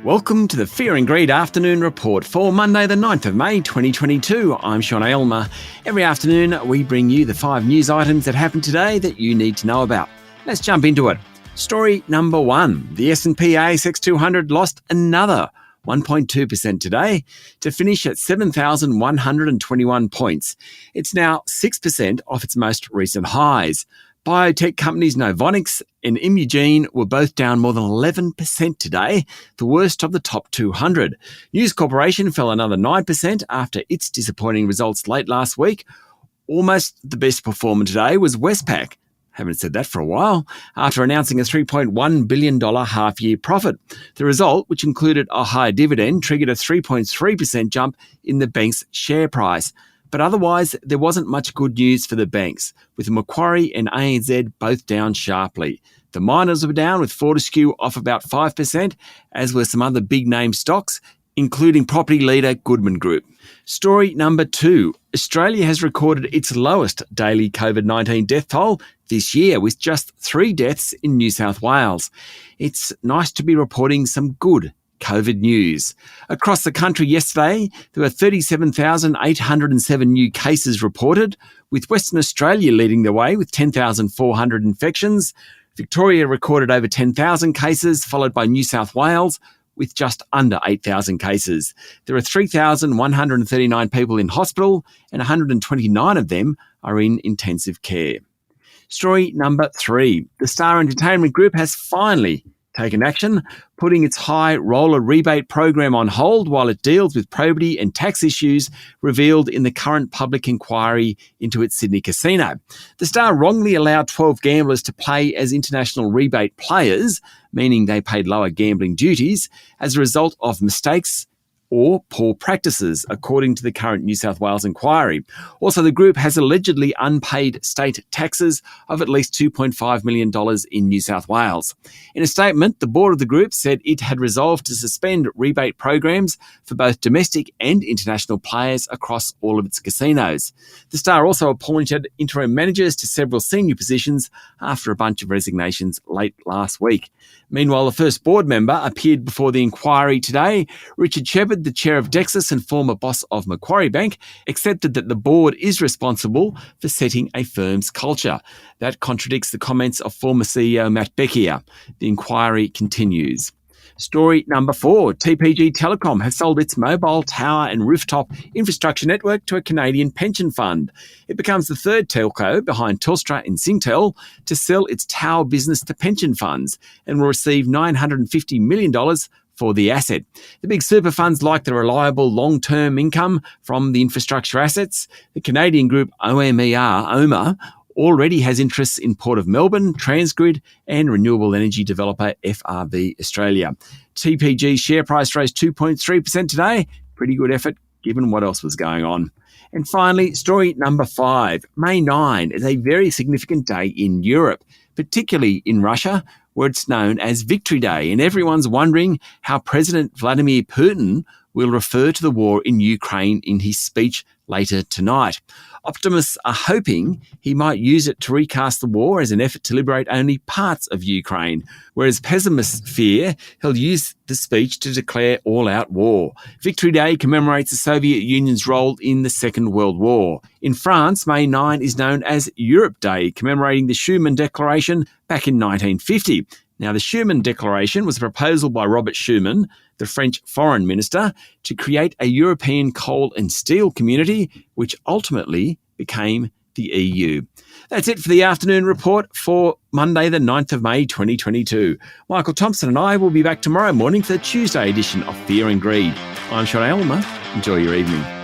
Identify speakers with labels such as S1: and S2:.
S1: Welcome to the Fear and Greed Afternoon Report for Monday the 9th of May 2022. I'm Sean Aylmer. Every afternoon we bring you the 5 news items that happened today that you need to know about. Let's jump into it. Story number 1. The S&P ASX 200 lost another 1.2% today to finish at 7,121 points. It's now 6% off its most recent highs. Biotech companies Novonix and Imugene were both down more than 11% today, the worst of the top 200. News Corporation fell another 9% after its disappointing results late last week. Almost the best performer today was Westpac. Haven't said that for a while, after announcing a $3.1 billion half-year profit. The result, which included a higher dividend, triggered a 3.3% jump in the bank's share price. But otherwise, there wasn't much good news for the banks, with Macquarie and ANZ both down sharply. The miners were down, with Fortescue off about 5%, as were some other big-name stocks, including property leader Goodman Group. Story number 2. Australia has recorded its lowest daily COVID-19 death toll this year, with just 3 deaths in New South Wales. It's nice to be reporting some good COVID news. Across the country yesterday, there were 37,807 new cases reported, with Western Australia leading the way with 10,400 infections. Victoria recorded over 10,000 cases, followed by New South Wales with just under 8,000 cases. There are 3,139 people in hospital, and 129 of them are in intensive care. Story number 3. The Star Entertainment Group has finally taken action, putting its high roller rebate program on hold while it deals with probity and tax issues revealed in the current public inquiry into its Sydney casino. The Star wrongly allowed 12 gamblers to play as international rebate players, meaning they paid lower gambling duties, as a result of mistakes or poor practices, according to the current New South Wales inquiry. Also, the group has allegedly unpaid state taxes of at least $2.5 million in New South Wales. In a statement, the board of the group said it had resolved to suspend rebate programs for both domestic and international players across all of its casinos. The Star also appointed interim managers to several senior positions after a bunch of resignations late last week. Meanwhile, the first board member appeared before the inquiry today. Richard Shepherd, the chair of Dexus and former boss of Macquarie Bank, accepted that the board is responsible for setting a firm's culture. That contradicts the comments of former CEO Matt Bekier. The inquiry continues. Story number 4. TPG Telecom has sold its mobile tower and rooftop infrastructure network to a Canadian pension fund. It becomes the third telco behind Telstra and Singtel to sell its tower business to pension funds and will receive $950 million for the asset. The big super funds like the reliable long-term income from the infrastructure assets. The Canadian group OMA, already has interests in Port of Melbourne, Transgrid and renewable energy developer FRV Australia. TPG's share price rose 2.3% today. Pretty good effort given what else was going on. And finally, story number 5. May 9 is a very significant day in Europe, particularly in Russia, where it's known as Victory Day, and everyone's wondering how President Vladimir Putin will refer to the war in Ukraine in his speech later tonight. Optimists are hoping he might use it to recast the war as an effort to liberate only parts of Ukraine, whereas pessimists fear he'll use the speech to declare all-out war. Victory Day commemorates the Soviet Union's role in the Second World War. In France, May 9 is known as Europe Day, commemorating the Schuman Declaration back in 1950. Now, the Schuman Declaration was a proposal by Robert Schuman, the French foreign minister, to create a European coal and steel community, which ultimately became the EU. That's it for the afternoon report for Monday, the 9th of May, 2022. Michael Thompson and I will be back tomorrow morning for the Tuesday edition of Fear and Greed. I'm Sean Aylmer. Enjoy your evening.